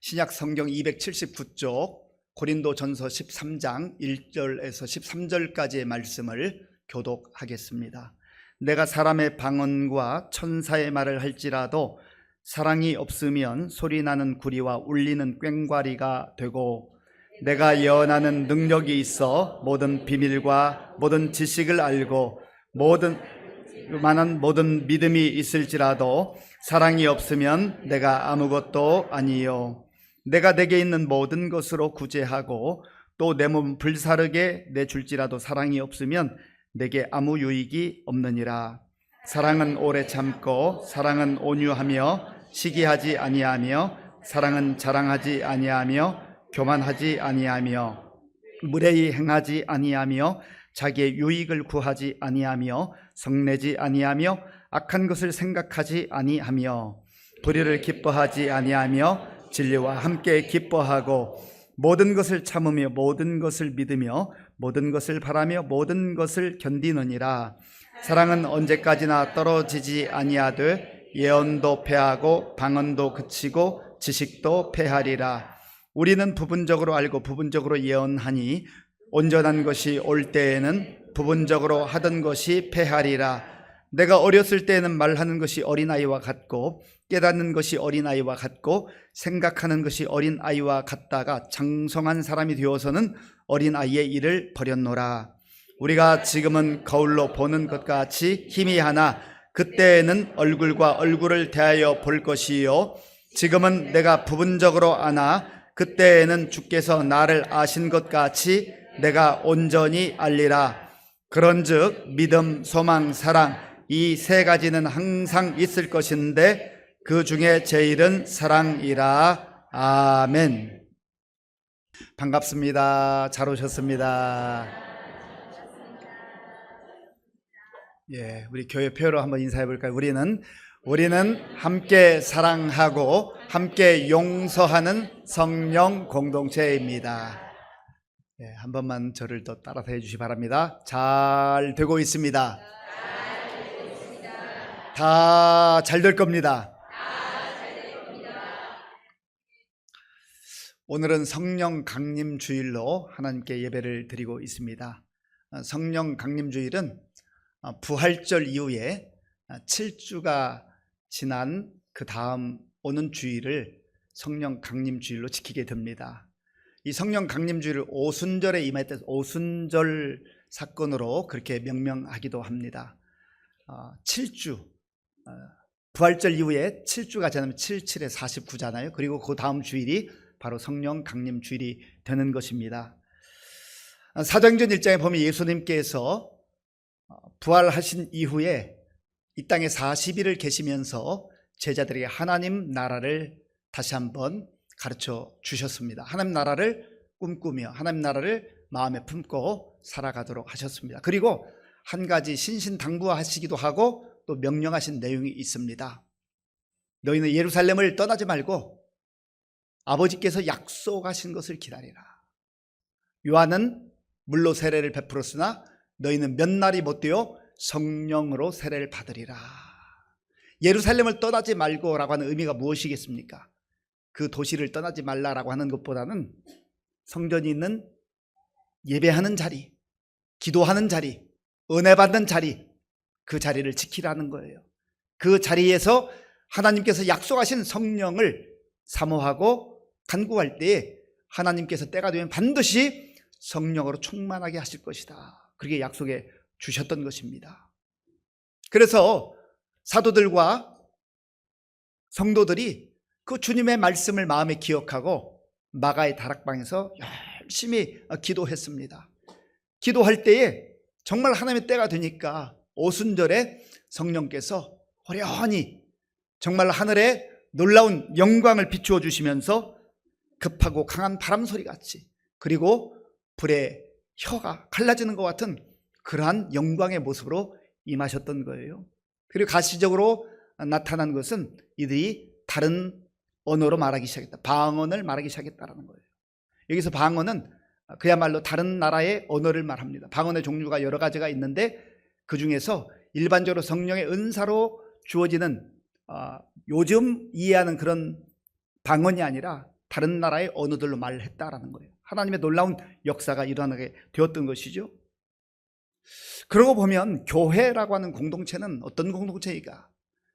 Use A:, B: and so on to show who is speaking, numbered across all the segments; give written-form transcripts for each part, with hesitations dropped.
A: 신약 성경 279쪽 고린도전서 13장 1절에서 13절까지의 말씀을 교독하겠습니다. 내가 사람의 방언과 천사의 말을 할지라도 사랑이 없으면 소리나는 구리와 울리는 꽹과리가 되고, 내가 예언하는 능력이 있어 모든 비밀과 모든 지식을 알고 모든 믿음이 있을지라도 사랑이 없으면 내가 아무것도 아니요. 내가 내게 있는 모든 것으로 구제하고 또 내 몸 불사르게 내줄지라도 사랑이 없으면 내게 아무 유익이 없느니라. 사랑은 오래 참고 사랑은 온유하며 시기하지 아니하며 사랑은 자랑하지 아니하며 교만하지 아니하며 무례히 행하지 아니하며 자기의 유익을 구하지 아니하며 성내지 아니하며 악한 것을 생각하지 아니하며 불의를 기뻐하지 아니하며 진리와 함께 기뻐하고 모든 것을 참으며 모든 것을 믿으며 모든 것을 바라며 모든 것을 견디느니라. 사랑은 언제까지나 떨어지지 아니하되 예언도 패하고 방언도 그치고 지식도 패하리라. 우리는 부분적으로 알고 부분적으로 예언하니 온전한 것이 올 때에는 부분적으로 하던 것이 패하리라. 내가 어렸을 때에는 말하는 것이 어린아이와 같고 깨닫는 것이 어린아이와 같고 생각하는 것이 어린아이와 같다가 장성한 사람이 되어서는 어린아이의 일을 버렸노라. 우리가 지금은 거울로 보는 것 같이 희미하나 그때에는 얼굴과 얼굴을 대하여 볼 것이요. 지금은 내가 부분적으로 아나 그때에는 주께서 나를 아신 것 같이 내가 온전히 알리라. 그런즉 믿음, 소망, 사랑 이 세 가지는 항상 있을 것인데 그 중에 제일은 사랑이라. 아멘. 반갑습니다. 잘 오셨습니다. 예, 우리 교회 표로 한번 인사해 볼까요? 우리는 함께 사랑하고 함께 용서하는 성령 공동체입니다. 예, 한 번만 저를 또 따라서 해주시기 바랍니다. 잘 되고 있습니다. 다 잘 될 겁니다. 오늘은 성령 강림 주일로 하나님께 예배를 드리고 있습니다. 성령 강림 주일은 부활절 이후에 7주가 지난 그 다음 오는 주일을 성령 강림 주일로 지키게 됩니다. 이 성령 강림 주일을 오순절에 임할 오순절 사건으로 그렇게 명명하기도 합니다. 7주 부활절 이후에 7주가 지나면 7, 7에 49잖아요. 그리고 그 다음 주일이 바로 성령 강림 주일이 되는 것입니다. 사도행전 1장에 보면 예수님께서 부활하신 이후에 이 땅에 40일을 계시면서 제자들에게 하나님 나라를 다시 한번 가르쳐 주셨습니다. 하나님 나라를 꿈꾸며 하나님 나라를 마음에 품고 살아가도록 하셨습니다. 그리고 한 가지 신신당부하시기도 하고 또 명령하신 내용이 있습니다. 너희는 예루살렘을 떠나지 말고 아버지께서 약속하신 것을 기다리라. 요한은 물로 세례를 베풀었으나 너희는 몇 날이 못 되어 성령으로 세례를 받으리라. 예루살렘을 떠나지 말고 라고 하는 의미가 무엇이겠습니까? 그 도시를 떠나지 말라라고 하는 것보다는 성전이 있는 예배하는 자리, 기도하는 자리, 은혜 받는 자리, 그 자리를 지키라는 거예요. 그 자리에서 하나님께서 약속하신 성령을 사모하고 간구할 때에 하나님께서 때가 되면 반드시 성령으로 충만하게 하실 것이다. 그렇게 약속해 주셨던 것입니다. 그래서 사도들과 성도들이 그 주님의 말씀을 마음에 기억하고 마가의 다락방에서 열심히 기도했습니다. 기도할 때에 정말 하나님의 때가 되니까 오순절에 성령께서 호련히 정말 하늘에 놀라운 영광을 비추어 주시면서 급하고 강한 바람 소리같이 그리고 불의 혀가 갈라지는 것 같은 그러한 영광의 모습으로 임하셨던 거예요. 그리고 가시적으로 나타난 것은 이들이 다른 언어로 말하기 시작했다. 방언을 말하기 시작했다는 거예요. 여기서 방언은 그야말로 다른 나라의 언어를 말합니다. 방언의 종류가 여러 가지가 있는데 그 중에서 일반적으로 성령의 은사로 주어지는 요즘 이해하는 그런 방언이 아니라 다른 나라의 언어들로 말을 했다라는 거예요. 하나님의 놀라운 역사가 일어나게 되었던 것이죠. 그러고 보면 교회라고 하는 공동체는 어떤 공동체인가?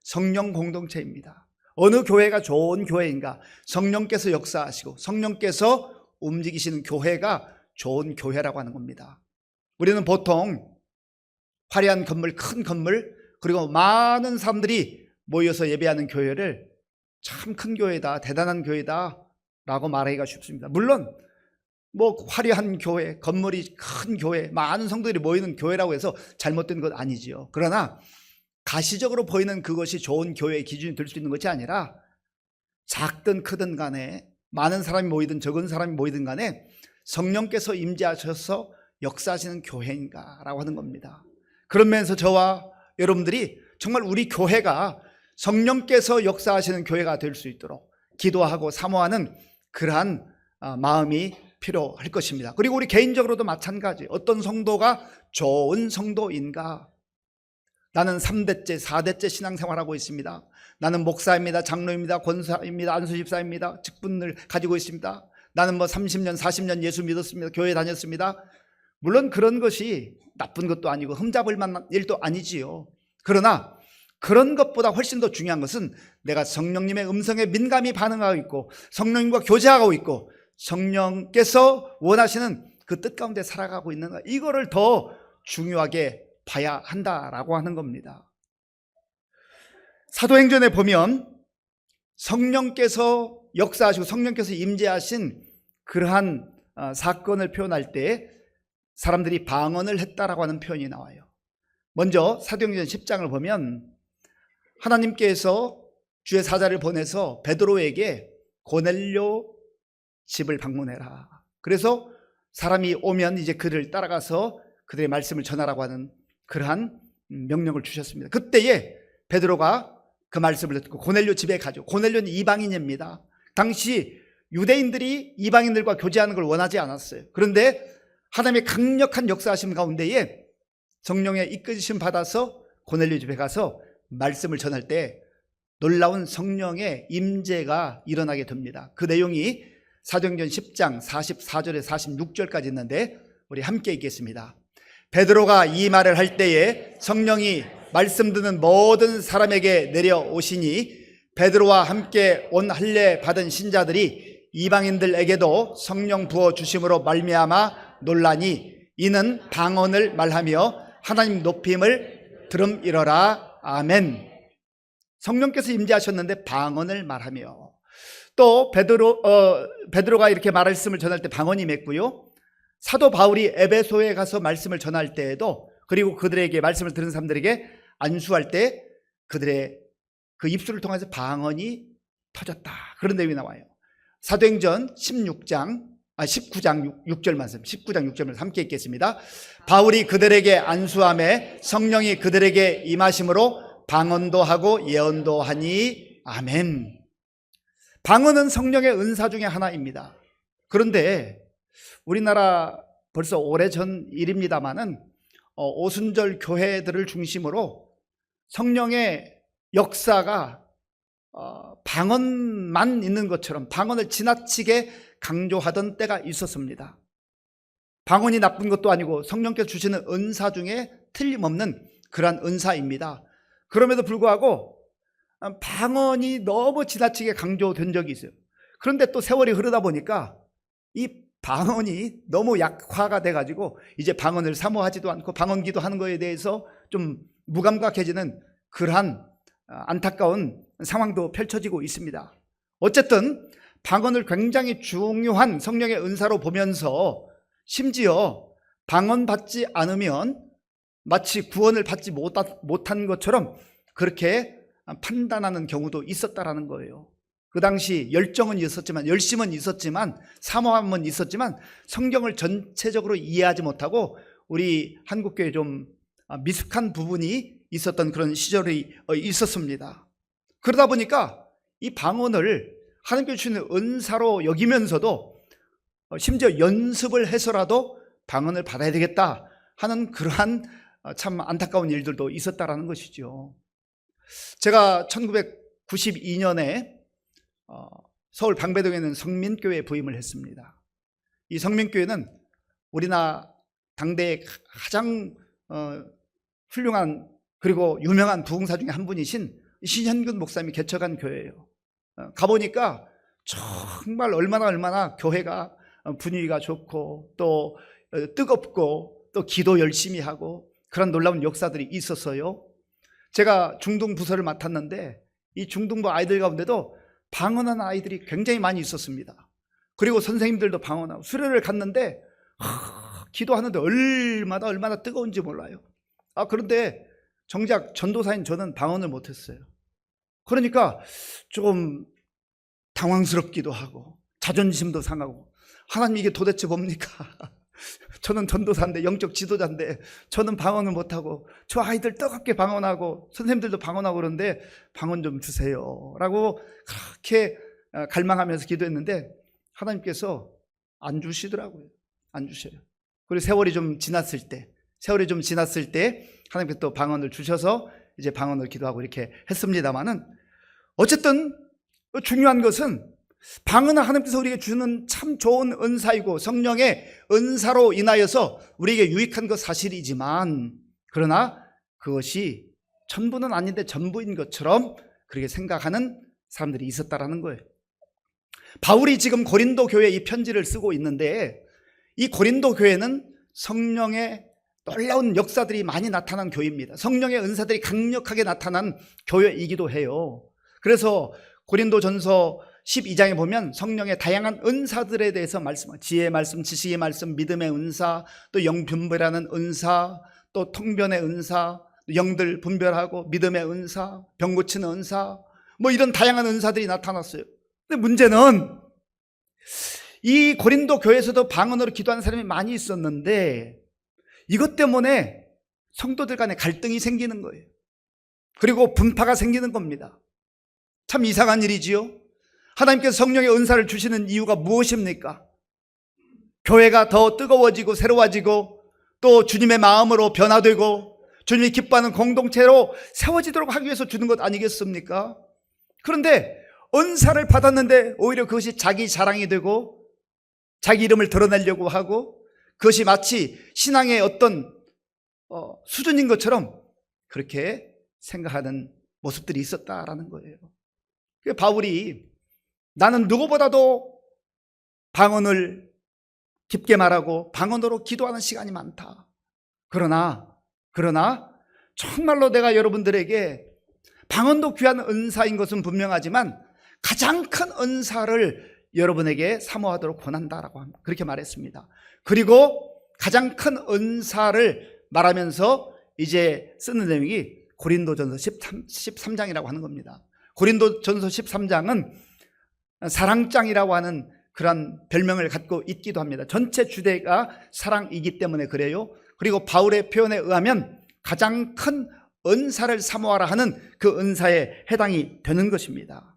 A: 성령 공동체입니다. 어느 교회가 좋은 교회인가? 성령께서 역사하시고 성령께서 움직이시는 교회가 좋은 교회라고 하는 겁니다. 우리는 보통 화려한 건물, 큰 건물, 그리고 많은 사람들이 모여서 예배하는 교회를 참 큰 교회다, 대단한 교회다 라고 말하기가 쉽습니다. 물론 뭐 화려한 교회, 건물이 큰 교회, 많은 성도들이 모이는 교회라고 해서 잘못된 것 아니지요. 그러나 가시적으로 보이는 그것이 좋은 교회의 기준이 될 수 있는 것이 아니라 작든 크든 간에 많은 사람이 모이든 적은 사람이 모이든 간에 성령께서 임재하셔서 역사하시는 교회인가라고 하는 겁니다. 그런 면에서 저와 여러분들이 정말 우리 교회가 성령께서 역사하시는 교회가 될 수 있도록 기도하고 사모하는 그러한 마음이 필요할 것입니다. 그리고 우리 개인적으로도 마찬가지. 어떤 성도가 좋은 성도인가? 나는 3대째, 4대째 신앙생활하고 있습니다. 나는 목사입니다. 장로입니다. 권사입니다. 안수집사입니다. 직분을 가지고 있습니다. 나는 뭐 30년, 40년 예수 믿었습니다. 교회 다녔습니다. 물론 그런 것이 나쁜 것도 아니고 흠잡을 만한 일도 아니지요. 그러나 그런 것보다 훨씬 더 중요한 것은 내가 성령님의 음성에 민감히 반응하고 있고 성령님과 교제하고 있고 성령께서 원하시는 그 뜻 가운데 살아가고 있는가, 이거를 더 중요하게 봐야 한다라고 하는 겁니다. 사도행전에 보면 성령께서 역사하시고 성령께서 임재하신 그러한 사건을 표현할 때 사람들이 방언을 했다라고 하는 표현이 나와요. 먼저 사도행전 10장을 보면 하나님께서 주의 사자를 보내서 베드로에게 고넬료 집을 방문해라. 그래서 사람이 오면 이제 그를 따라가서 그들의 말씀을 전하라고 하는 그러한 명령을 주셨습니다. 그때에 베드로가 그 말씀을 듣고 고넬료 집에 가죠. 고넬료는 이방인입니다. 당시 유대인들이 이방인들과 교제하는 걸 원하지 않았어요. 그런데 하나님의 강력한 역사하심 가운데에 성령의 이끄심 받아서 고넬료 집에 가서 말씀을 전할 때 놀라운 성령의 임재가 일어나게 됩니다. 그 내용이 사도행전 10장 44절에 46절까지 있는데 우리 함께 읽겠습니다. 베드로가 이 말을 할 때에 성령이 말씀 듣는 모든 사람에게 내려오시니 베드로와 함께 온 할례 받은 신자들이 이방인들에게도 성령 부어 주심으로 말미암아 놀라니 이는 방언을 말하며 하나님 높임을 들음이러라. 아멘. 성령께서 임재하셨는데 방언을 말하며, 또 베드로가 이렇게 말씀을 전할 때 방언이 맺고요. 사도 바울이 에베소에 가서 말씀을 전할 때에도, 그리고 그들에게 말씀을 들은 사람들에게 안수할 때 그들의 그 입술을 통해서 방언이 터졌다, 그런 내용이 나와요. 사도행전 19장 6절 말씀, 19장 6절 말씀 함께 읽겠습니다. 바울이 그들에게 안수하매 성령이 그들에게 임하심으로 방언도 하고 예언도 하니 아멘. 방언은 성령의 은사 중에 하나입니다. 그런데 우리나라 벌써 오래전 일입니다마는 오순절 교회들을 중심으로 성령의 역사가 방언만 있는 것처럼 방언을 지나치게 강조하던 때가 있었습니다. 방언이 나쁜 것도 아니고 성령께서 주시는 은사 중에 틀림없는 그러한 은사입니다. 그럼에도 불구하고 방언이 너무 지나치게 강조된 적이 있어요. 그런데 또 세월이 흐르다 보니까 이 방언이 너무 약화가 돼가지고 이제 방언을 사모하지도 않고 방언기도 하는 거에 대해서 좀 무감각해지는 그러한 안타까운 상황도 펼쳐지고 있습니다. 어쨌든 방언을 굉장히 중요한 성령의 은사로 보면서 심지어 방언 받지 않으면 마치 구원을 받지 못한 것처럼 그렇게 판단하는 경우도 있었다라는 거예요. 그 당시 열정은 있었지만, 열심은 있었지만, 사모함은 있었지만 성경을 전체적으로 이해하지 못하고 우리 한국교회에 좀 미숙한 부분이 있었던 그런 시절이 있었습니다. 그러다 보니까 이 방언을 하나님께서 주시는 은사로 여기면서도 심지어 연습을 해서라도 방언을 받아야 되겠다 하는 그러한 참 안타까운 일들도 있었다라는 것이죠. 제가 1992년에 서울 방배동에 있는 성민교회에 부임을 했습니다. 이 성민교회는 우리나라 당대의 가장 훌륭한 그리고 유명한 부흥사 중에 한 분이신 신현근 목사님이 개척한 교회예요. 가보니까 정말 얼마나 교회가 분위기가 좋고 또 뜨겁고 또 기도 열심히 하고 그런 놀라운 역사들이 있었어요. 제가 중등 부서를 맡았는데 이 중등부 아이들 가운데도 방언하는 아이들이 굉장히 많이 있었습니다. 그리고 선생님들도 방언하고 수련을 갔는데 기도하는데 얼마나 뜨거운지 몰라요. 그런데 정작 전도사인 저는 방언을 못했어요. 그러니까 조금 당황스럽기도 하고 자존심도 상하고, 하나님 이게 도대체 뭡니까? 저는 전도사인데, 영적 지도자인데 저는 방언을 못하고 저 아이들 뜨겁게 방언하고 선생님들도 방언하고 그러는데 방언 좀 주세요 라고 그렇게 갈망하면서 기도했는데 하나님께서 안 주시더라고요. 안 주셔요. 그리고 세월이 좀 지났을 때 하나님께서 또 방언을 주셔서 이제 방언을 기도하고 이렇게 했습니다만은, 어쨌든 중요한 것은 방언은 하나님께서 우리에게 주는 참 좋은 은사이고 성령의 은사로 인하여서 우리에게 유익한 것 사실이지만, 그러나 그것이 전부는 아닌데 전부인 것처럼 그렇게 생각하는 사람들이 있었다라는 거예요. 바울이 지금 고린도 교회에 이 편지를 쓰고 있는데, 이 고린도 교회는 성령의 놀라운 역사들이 많이 나타난 교회입니다. 성령의 은사들이 강력하게 나타난 교회이기도 해요. 그래서 고린도전서 12장에 보면 성령의 다양한 은사들에 대해서 말씀하고, 지혜의 말씀, 지식의 말씀, 믿음의 은사, 또 영분별하는 은사, 또 통변의 은사, 영들 분별하고 믿음의 은사, 병 고치는 은사, 뭐 이런 다양한 은사들이 나타났어요. 근데 문제는 이 고린도 교회에서도 방언으로 기도하는 사람이 많이 있었는데 이것 때문에 성도들 간에 갈등이 생기는 거예요. 그리고 분파가 생기는 겁니다. 참 이상한 일이지요. 하나님께서 성령의 은사를 주시는 이유가 무엇입니까? 교회가 더 뜨거워지고 새로워지고 또 주님의 마음으로 변화되고 주님이 기뻐하는 공동체로 세워지도록 하기 위해서 주는 것 아니겠습니까? 그런데 은사를 받았는데 오히려 그것이 자기 자랑이 되고 자기 이름을 드러내려고 하고 그것이 마치 신앙의 어떤 수준인 것처럼 그렇게 생각하는 모습들이 있었다라는 거예요. 바울이 나는 누구보다도 방언을 깊게 말하고 방언으로 기도하는 시간이 많다. 그러나 정말로 내가 여러분들에게 방언도 귀한 은사인 것은 분명하지만 가장 큰 은사를 여러분에게 사모하도록 권한다라고 그렇게 말했습니다. 그리고 가장 큰 은사를 말하면서 이제 쓰는 내용이 고린도전서 13장이라고 하는 겁니다. 고린도전서 13장은 사랑장이라고 하는 그런 별명을 갖고 있기도 합니다. 전체 주제가 사랑이기 때문에 그래요. 그리고 바울의 표현에 의하면 가장 큰 은사를 사모하라 하는 그 은사에 해당이 되는 것입니다.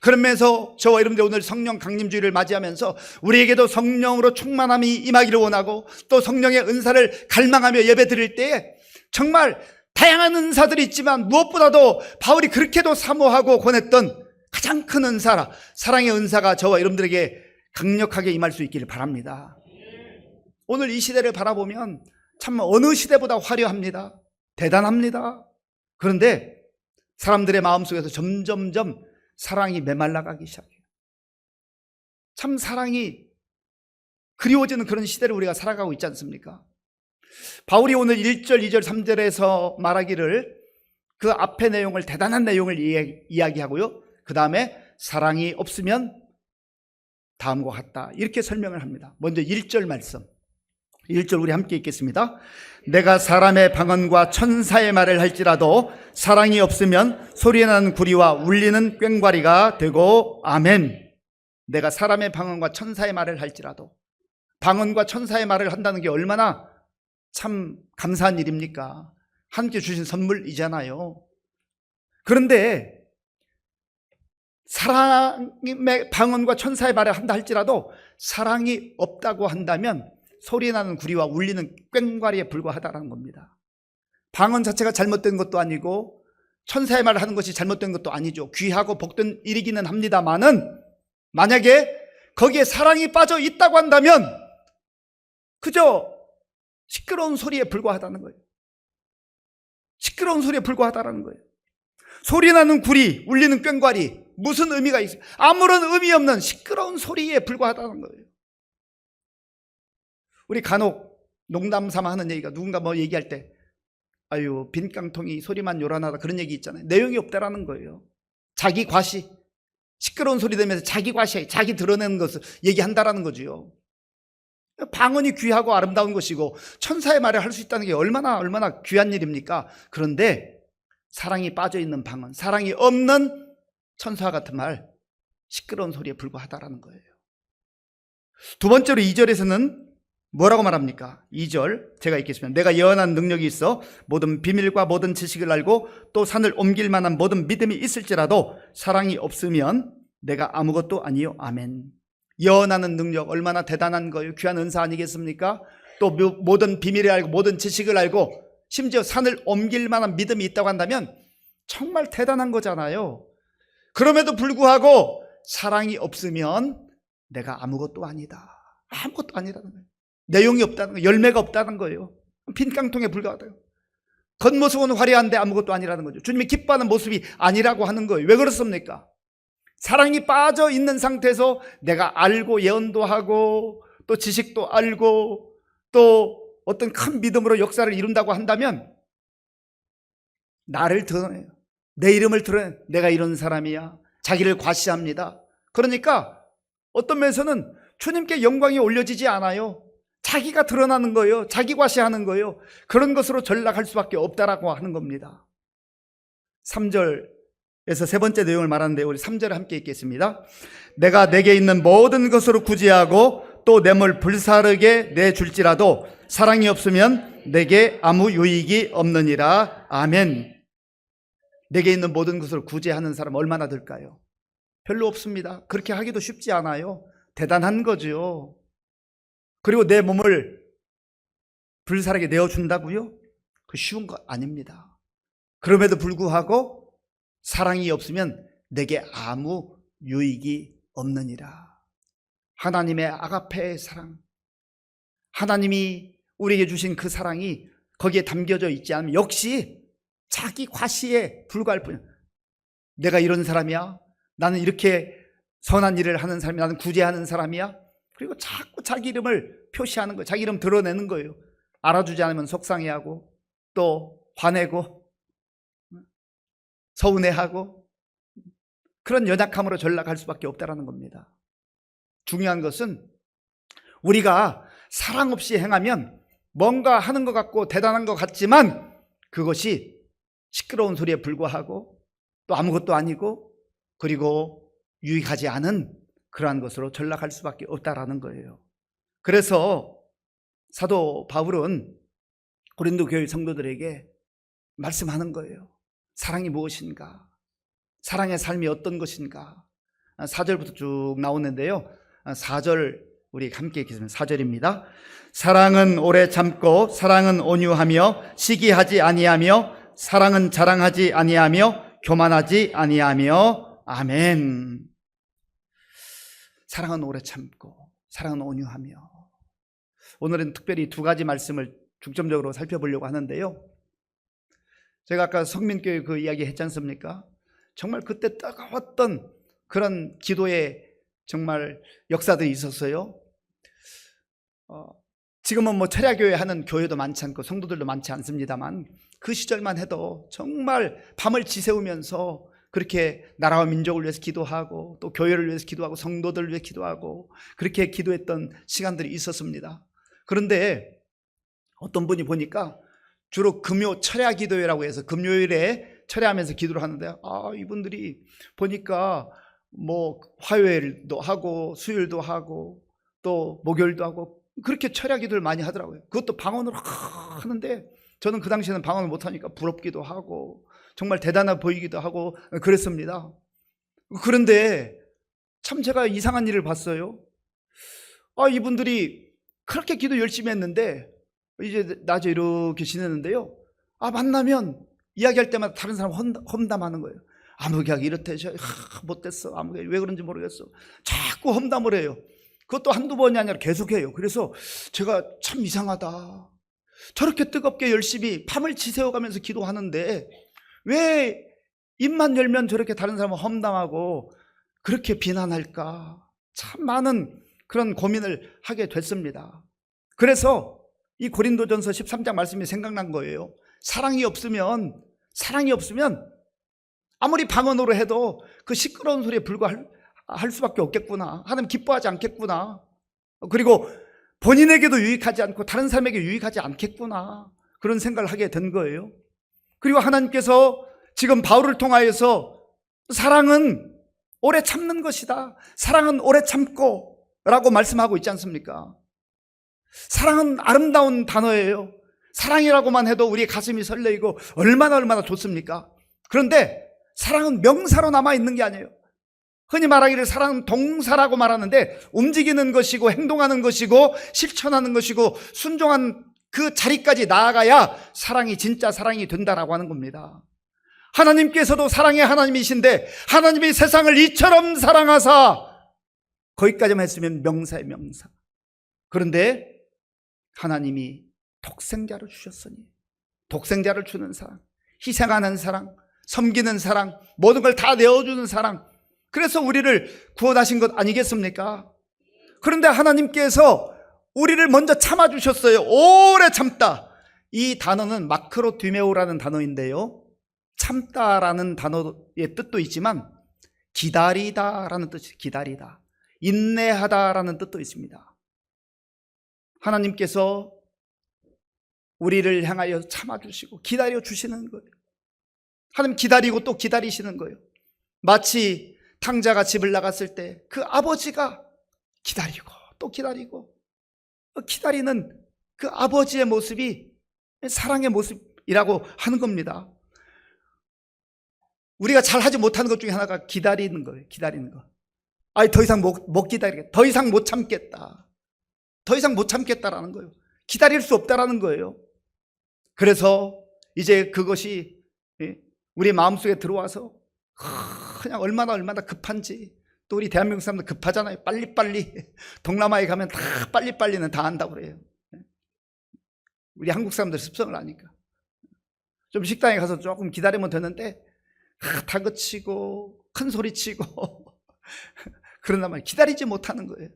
A: 그러면서 저와 여러분들 오늘 성령 강림주의를 맞이하면서 우리에게도 성령으로 충만함이 임하기를 원하고 또 성령의 은사를 갈망하며 예배 드릴 때에 정말 다양한 은사들이 있지만 무엇보다도 바울이 그렇게도 사모하고 권했던 가장 큰 은사라, 사랑의 은사가 저와 여러분들에게 강력하게 임할 수 있기를 바랍니다. 오늘 이 시대를 바라보면 참 어느 시대보다 화려합니다. 대단합니다. 그런데 사람들의 마음속에서 점점점 사랑이 메말라가기 시작해요. 참 사랑이 그리워지는 그런 시대를 우리가 살아가고 있지 않습니까? 바울이 오늘 1절, 2절, 3절에서 말하기를 그 앞의 내용을, 대단한 내용을 이야기하고요, 그 다음에 사랑이 없으면 다음과 같다 이렇게 설명을 합니다. 먼저 1절 말씀, 1절 우리 함께 읽겠습니다. 내가 사람의 방언과 천사의 말을 할지라도 사랑이 없으면 소리나는 구리와 울리는 꽹과리가 되고, 아멘. 내가 사람의 방언과 천사의 말을 할지라도, 방언과 천사의 말을 한다는 게 얼마나 참 감사한 일입니까? 하나님께 주신 선물이잖아요. 그런데 사랑의 방언과 천사의 말을 한다 할지라도 사랑이 없다고 한다면 소리나는 구리와 울리는 꽹과리에 불과하다는 겁니다. 방언 자체가 잘못된 것도 아니고 천사의 말을 하는 것이 잘못된 것도 아니죠. 귀하고 복된 일이기는 합니다만은 만약에 거기에 사랑이 빠져 있다고 한다면 그저 시끄러운 소리에 불과하다는 거예요. 시끄러운 소리에 불과하다는 거예요. 소리나는 구리, 울리는 꽹과리, 무슨 의미가 있어요? 아무런 의미 없는 시끄러운 소리에 불과하다는 거예요. 우리 간혹 농담 삼아 하는 얘기가, 누군가 뭐 얘기할 때 아유 빈 깡통이 소리만 요란하다, 그런 얘기 있잖아요. 내용이 없다라는 거예요. 자기 과시, 시끄러운 소리 들으면서 자기 과시, 자기 드러내는 것을 얘기한다라는 거지요. 방언이 귀하고 아름다운 것이고 천사의 말을 할 수 있다는 게 얼마나 귀한 일입니까? 그런데 사랑이 빠져있는 방언, 사랑이 없는 천사와 같은 말, 시끄러운 소리에 불과하다라는 거예요. 두 번째로 2절에서는 뭐라고 말합니까? 2절 제가 읽겠습니다. 내가 예언한 능력이 있어 모든 비밀과 모든 지식을 알고 또 산을 옮길 만한 모든 믿음이 있을지라도 사랑이 없으면 내가 아무것도 아니요. 아멘. 예언하는 능력 얼마나 대단한 거예요. 귀한 은사 아니겠습니까? 또 모든 비밀을 알고 모든 지식을 알고 심지어 산을 옮길 만한 믿음이 있다고 한다면 정말 대단한 거잖아요. 그럼에도 불구하고 사랑이 없으면 내가 아무것도 아니다. 아무것도 아니라는 거예요. 내용이 없다는 거예요. 열매가 없다는 거예요. 빈 깡통에 불과하다요. 겉모습은 화려한데 아무것도 아니라는 거죠. 주님이 기뻐하는 모습이 아니라고 하는 거예요. 왜 그렇습니까? 사랑이 빠져 있는 상태에서 내가 알고 예언도 하고 또 지식도 알고 또 어떤 큰 믿음으로 역사를 이룬다고 한다면 나를 드러내요. 내 이름을 드러내요. 내가 이런 사람이야. 자기를 과시합니다. 그러니까 어떤 면에서는 주님께 영광이 올려지지 않아요. 자기가 드러나는 거예요. 자기 과시하는 거예요. 그런 것으로 전락할 수밖에 없다라고 하는 겁니다. 3절에서 세 번째 내용을 말하는데 우리 3절을 함께 읽겠습니다. 내가 내게 있는 모든 것으로 구제하고 또 뇌물 불사르게 내줄지라도 사랑이 없으면 내게 아무 유익이 없느니라. 아멘. 내게 있는 모든 것으로 구제하는 사람 얼마나 될까요? 별로 없습니다. 그렇게 하기도 쉽지 않아요. 대단한 거죠. 그리고 내 몸을 불사르게 내어준다고요? 그 쉬운 거 아닙니다. 그럼에도 불구하고 사랑이 없으면 내게 아무 유익이 없느니라. 하나님의 아가페의 사랑, 하나님이 우리에게 주신 그 사랑이 거기에 담겨져 있지 않으면 역시 자기 과시에 불과할 뿐이야. 내가 이런 사람이야. 나는 이렇게 선한 일을 하는 사람이야. 나는 구제하는 사람이야. 그리고 자꾸 자기 이름을 표시하는 거예요. 자기 이름 드러내는 거예요. 알아주지 않으면 속상해하고 또 화내고 서운해하고 그런 연약함으로 전락할 수밖에 없다는 겁니다. 중요한 것은 우리가 사랑 없이 행하면 뭔가 하는 것 같고 대단한 것 같지만 그것이 시끄러운 소리에 불과하고 또 아무것도 아니고 그리고 유익하지 않은 그러한 것으로 전락할 수밖에 없다라는 거예요. 그래서 사도 바울은 고린도 교회 성도들에게 말씀하는 거예요. 사랑이 무엇인가? 사랑의 삶이 어떤 것인가? 4절부터 쭉 나오는데요. 4절 우리 함께 읽겠습니다. 4절입니다. 사랑은 오래 참고 사랑은 온유하며 시기하지 아니하며 사랑은 자랑하지 아니하며 교만하지 아니하며 아멘. 사랑은 오래 참고 사랑은 온유하며. 오늘은 특별히 두 가지 말씀을 중점적으로 살펴보려고 하는데요. 제가 아까 성민교회 그 이야기 했지 않습니까? 정말 그때 따가웠던 그런 기도의 정말 역사들이 있었어요. 지금은 뭐 철야교회 하는 교회도 많지 않고 성도들도 많지 않습니다만 그 시절만 해도 정말 밤을 지새우면서 그렇게 나라와 민족을 위해서 기도하고 또 교회를 위해서 기도하고 성도들을 위해서 기도하고 그렇게 기도했던 시간들이 있었습니다. 그런데 어떤 분이 보니까 주로 금요 철야 기도회라고 해서 금요일에 철야하면서 기도를 하는데 이분들이 보니까 뭐 화요일도 하고 수요일도 하고 또 목요일도 하고 그렇게 철야 기도를 많이 하더라고요. 그것도 방언으로 하는데 저는 그 당시에는 방언을 못하니까 부럽기도 하고 정말 대단해 보이기도 하고 그랬습니다. 그런데 참 제가 이상한 일을 봤어요. 이분들이 그렇게 기도 열심히 했는데 이제 낮에 이렇게 지내는데요. 만나면 이야기할 때마다 다른 사람 험담하는 거예요. 아무개하게 이렇대 못됐어, 아무개 왜 그런지 모르겠어. 자꾸 험담을 해요. 그것도 한두 번이 아니라 계속해요. 그래서 제가 참 이상하다. 저렇게 뜨겁게 열심히 밤을 지새워가면서 기도하는데 왜 입만 열면 저렇게 다른 사람을 험담하고 그렇게 비난할까? 참 많은 그런 고민을 하게 됐습니다. 그래서 이 고린도전서 13장 말씀이 생각난 거예요. 사랑이 없으면 아무리 방언으로 해도 그 시끄러운 소리에 불과할 수밖에 없겠구나. 하나님 기뻐하지 않겠구나. 그리고 본인에게도 유익하지 않고 다른 사람에게 유익하지 않겠구나. 그런 생각을 하게 된 거예요. 그리고 하나님께서 지금 바울을 통하여서 사랑은 오래 참는 것이다. 사랑은 오래 참고 라고 말씀하고 있지 않습니까? 사랑은 아름다운 단어예요. 사랑이라고만 해도 우리 가슴이 설레이고 얼마나 좋습니까? 그런데 사랑은 명사로 남아있는 게 아니에요. 흔히 말하기를 사랑은 동사라고 말하는데 움직이는 것이고 행동하는 것이고 실천하는 것이고 순종한 그 자리까지 나아가야 사랑이 진짜 사랑이 된다라고 하는 겁니다. 하나님께서도 사랑의 하나님이신데 하나님이 세상을 이처럼 사랑하사, 거기까지만 했으면 명사의 명사. 그런데 하나님이 독생자를 주셨으니, 독생자를 주는 사랑, 희생하는 사랑, 섬기는 사랑, 모든 걸 다 내어주는 사랑, 그래서 우리를 구원하신 것 아니겠습니까? 그런데 하나님께서 우리를 먼저 참아주셨어요. 오래 참다. 이 단어는 마크로디메오라는 단어인데요, 참다라는 단어의 뜻도 있지만 기다리다라는 뜻이, 기다리다, 인내하다라는 뜻도 있습니다. 하나님께서 우리를 향하여 참아주시고 기다려주시는 거예요. 하나님 기다리고 또 기다리시는 거예요. 마치 탕자가 집을 나갔을 때 그 아버지가 기다리고 또 기다리고, 기다리는 그 아버지의 모습이 사랑의 모습이라고 하는 겁니다. 우리가 잘하지 못하는 것 중에 하나가 기다리는 거예요. 기다리는 거. 아니 더 이상 못 기다리겠다. 더 이상 못 참겠다. 더 이상 못 참겠다라는 거예요. 기다릴 수 없다라는 거예요. 그래서 이제 그것이 우리 마음속에 들어와서 그냥 얼마나 급한지. 또 우리 대한민국 사람들 급하잖아요. 빨리빨리. 동남아에 가면 다 빨리빨리는 다 한다고 그래요. 우리 한국 사람들 습성을 아니까. 좀 식당에 가서 조금 기다리면 되는데 다그치고 큰 소리치고 그런단 말이에요. 기다리지 못하는 거예요.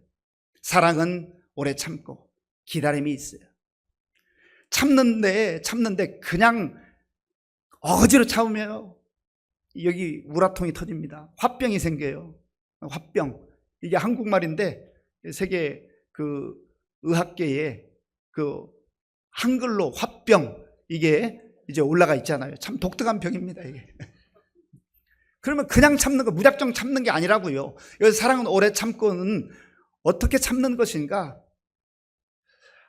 A: 사랑은 오래 참고 기다림이 있어요. 참는데 그냥 어거지로 참으면 여기 우라통이 터집니다. 화병이 생겨요. 화병. 이게 한국말인데 세계 그 의학계에 그 한글로 화병, 이게 이제 올라가 있잖아요. 참 독특한 병입니다, 이게. 그러면 그냥 참는 거, 무작정 참는 게 아니라고요. 여기서 사랑은 오래 참고는 어떻게 참는 것인가?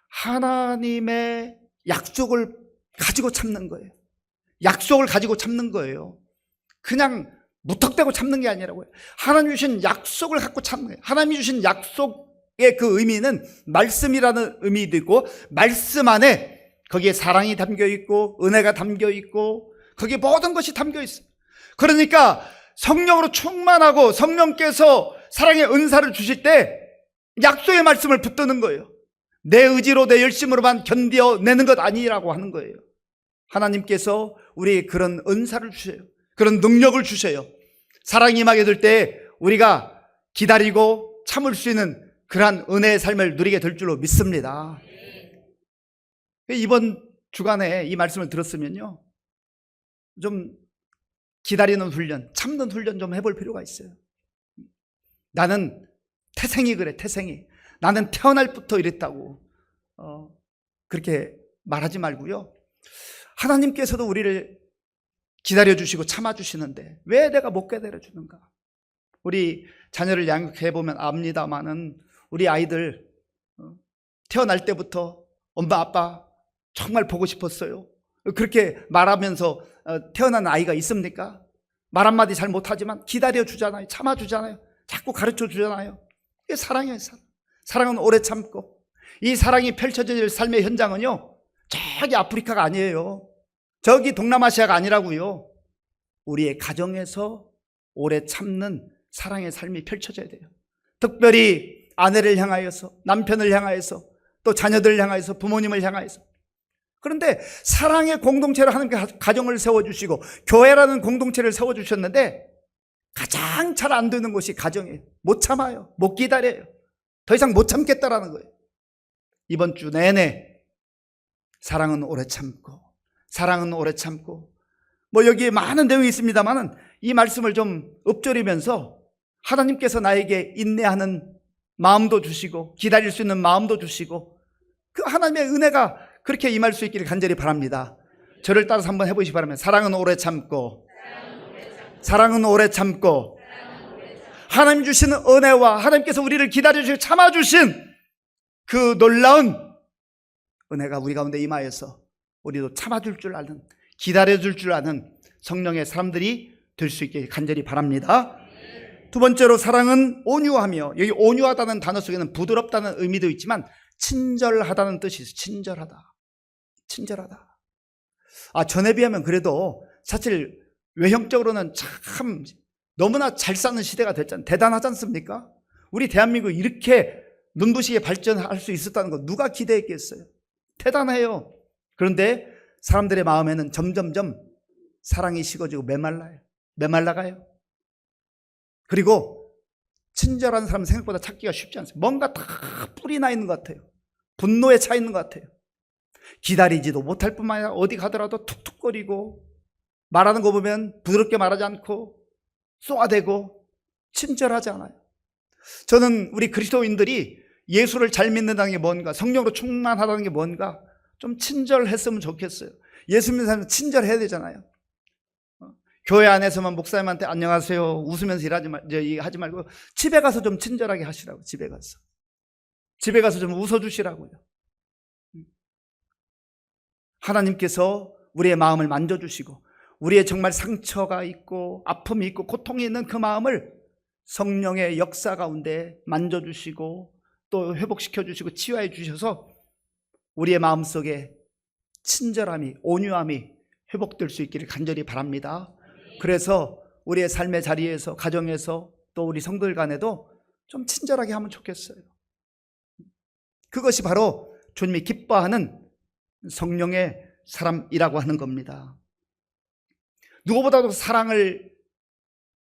A: 하나님의 약속을 가지고 참는 거예요. 약속을 가지고 참는 거예요. 그냥 무턱대고 참는 게 아니라고요. 하나님 주신 약속을 갖고 참는 거예요. 하나님이 주신 약속의 그 의미는 말씀이라는 의미도 있고, 말씀 안에 거기에 사랑이 담겨 있고 은혜가 담겨 있고 거기에 모든 것이 담겨 있어요. 그러니까 성령으로 충만하고 성령께서 사랑의 은사를 주실 때 약속의 말씀을 붙드는 거예요. 내 의지로 내 열심으로만 견뎌내는 것 아니라고 하는 거예요. 하나님께서 우리에게 그런 은사를 주셔요. 그런 능력을 주셔요. 사랑이 임하게 될 때 우리가 기다리고 참을 수 있는 그러한 은혜의 삶을 누리게 될 줄로 믿습니다. 이번 주간에 이 말씀을 들었으면요, 좀 기다리는 훈련, 참는 훈련 좀 해볼 필요가 있어요. 나는 태생이 그래, 태생이. 나는 태어날 때부터 이랬다고 그렇게 말하지 말고요. 하나님께서도 우리를 기다려주시고 참아주시는데 왜 내가 못 기다려주는가? 우리 자녀를 양육해보면 압니다마는 우리 아이들 태어날 때부터 엄마 아빠 정말 보고 싶었어요. 그렇게 말하면서 태어난 아이가 있습니까? 말 한마디 잘 못하지만 기다려주잖아요. 참아주잖아요. 자꾸 가르쳐주잖아요. 이게 사랑이에요. 사랑은 오래 참고, 이 사랑이 펼쳐질 삶의 현장은요, 저기 아프리카가 아니에요. 저기 동남아시아가 아니라고요. 우리의 가정에서 오래 참는 사랑의 삶이 펼쳐져야 돼요. 특별히 아내를 향하여서, 남편을 향하여서, 또 자녀들을 향하여서, 부모님을 향하여서. 그런데 사랑의 공동체를 하는 가정을 세워주시고 교회라는 공동체를 세워주셨는데 가장 잘 안 되는 것이 가정이에요. 못 참아요. 못 기다려요. 더 이상 못 참겠다라는 거예요. 이번 주 내내 사랑은 오래 참고, 사랑은 오래 참고, 여기에 많은 내용이 있습니다만은 이 말씀을 좀 읊조리면서 하나님께서 나에게 인내하는 마음도 주시고 사릴 수 있는 마음도 주시고 그 하나님의 은혜가 그렇게 임할 수 있기를 간절히 바랍니다. 저를 따라서 한번 해보시기 바랍니다. 사랑은 오래 참고, 사랑은 오래 참고, 하나님 주시는 은혜와 하나님께서 우리를 기다려주시고 참아주신 그 놀라운 은혜가 우리 가운데 임하여서 우리도 참아줄 줄 아는, 기다려줄 줄 아는 성령의 사람들이 될 수 있게 간절히 바랍니다. 두 번째로 사랑은 온유하며, 여기 온유하다는 단어 속에는 부드럽다는 의미도 있지만 친절하다는 뜻이 있어요. 친절하다, 친절하다. 전에 비하면 그래도 사실 외형적으로는 참 너무나 잘 사는 시대가 됐잖아요. 대단하지 않습니까? 우리 대한민국 이렇게 눈부시게 발전할 수 있었다는 거 누가 기대했겠어요? 대단해요. 그런데 사람들의 마음에는 점점점 사랑이 식어지고 메말라가요. 그리고 친절한 사람 생각보다 찾기가 쉽지 않습니다. 뭔가 다 뿔이 나 있는 것 같아요. 분노에 차 있는 것 같아요. 기다리지도 못할 뿐만 아니라 어디 가더라도 툭툭거리고, 말하는 거 보면 부드럽게 말하지 않고 쏘아대고 친절하지 않아요. 저는 우리 그리스도인들이 예수를 잘 믿는다는 게 뭔가, 성령으로 충만하다는 게 뭔가 좀 친절했으면 좋겠어요. 예수 믿는 사람은 친절해야 되잖아요. 교회 안에서만 목사님한테 안녕하세요 웃으면서 하지 말고 집에 가서 좀 친절하게 하시라고. 집에 가서 좀 웃어주시라고요. 하나님께서 우리의 마음을 만져주시고 우리의 정말 상처가 있고 아픔이 있고 고통이 있는 그 마음을 성령의 역사 가운데 만져주시고 또 회복시켜주시고 치유해 주셔서 우리의 마음속에 친절함이, 온유함이 회복될 수 있기를 간절히 바랍니다. 그래서 우리의 삶의 자리에서, 가정에서, 또 우리 성도들 간에도 좀 친절하게 하면 좋겠어요. 그것이 바로 주님이 기뻐하는 성령의 사람이라고 하는 겁니다. 누구보다도 사랑을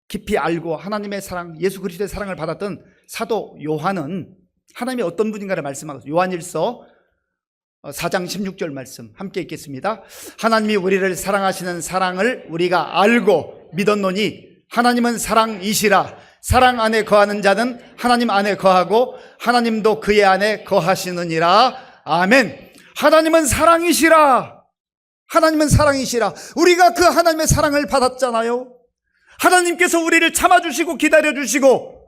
A: 깊이 알고 하나님의 사랑, 예수 그리스도의 사랑을 받았던 사도 요한은 하나님이 어떤 분인가를 말씀하고, 요한일서 4장 16절 말씀 함께 읽겠습니다. 하나님이 우리를 사랑하시는 사랑을 우리가 알고 믿었노니 하나님은 사랑이시라. 사랑 안에 거하는 자는 하나님 안에 거하고 하나님도 그의 안에 거하시느니라. 아멘. 하나님은 사랑이시라. 하나님은 사랑이시라. 우리가 그 하나님의 사랑을 받았잖아요. 하나님께서 우리를 참아주시고 기다려주시고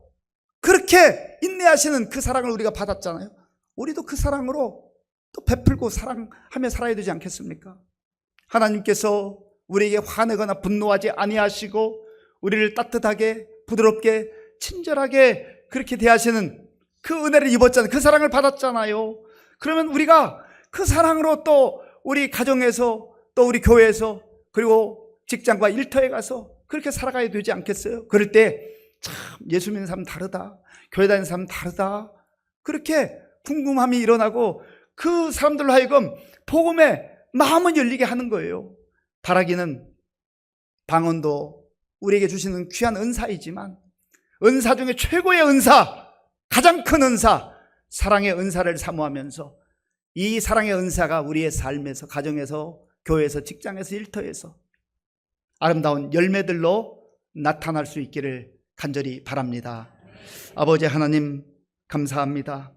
A: 그렇게 인내하시는 그 사랑을 우리가 받았잖아요. 우리도 그 사랑으로 또 베풀고 사랑하며 살아야 되지 않겠습니까? 하나님께서 우리에게 화내거나 분노하지 아니하시고 우리를 따뜻하게 부드럽게 친절하게 그렇게 대하시는 그 은혜를 입었잖아요. 그 사랑을 받았잖아요. 그러면 우리가 그 사랑으로 또 우리 가정에서 또 우리 교회에서 그리고 직장과 일터에 가서 그렇게 살아가야 되지 않겠어요? 그럴 때 참 예수 믿는 사람 다르다, 교회 다니는 사람 다르다, 그렇게 궁금함이 일어나고 그 사람들로 하여금 복음에 마음을 열리게 하는 거예요. 바라기는 방언도 우리에게 주시는 귀한 은사이지만 은사 중에 최고의 은사, 가장 큰 은사, 사랑의 은사를 사모하면서 이 사랑의 은사가 우리의 삶에서, 가정에서, 교회에서, 직장에서, 일터에서 아름다운 열매들로 나타날 수 있기를 간절히 바랍니다. 아버지 하나님 감사합니다.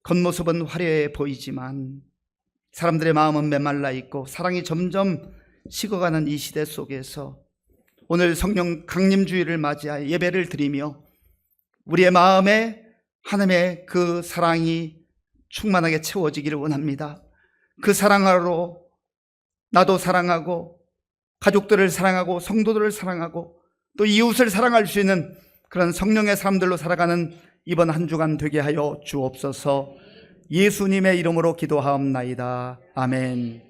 A: 겉모습은 화려해 보이지만 사람들의 마음은 메말라 있고 사랑이 점점 식어가는 이 시대 속에서 오늘 성령 강림주일을 맞이하여 예배를 드리며 우리의 마음에 하나님의 그 사랑이 충만하게 채워지기를 원합니다. 그 사랑으로 나도 사랑하고 가족들을 사랑하고 성도들을 사랑하고 또 이웃을 사랑할 수 있는 그런 성령의 사람들로 살아가는 이번 한 주간 되게 하여 주옵소서. 예수님의 이름으로 기도하옵나이다. 아멘.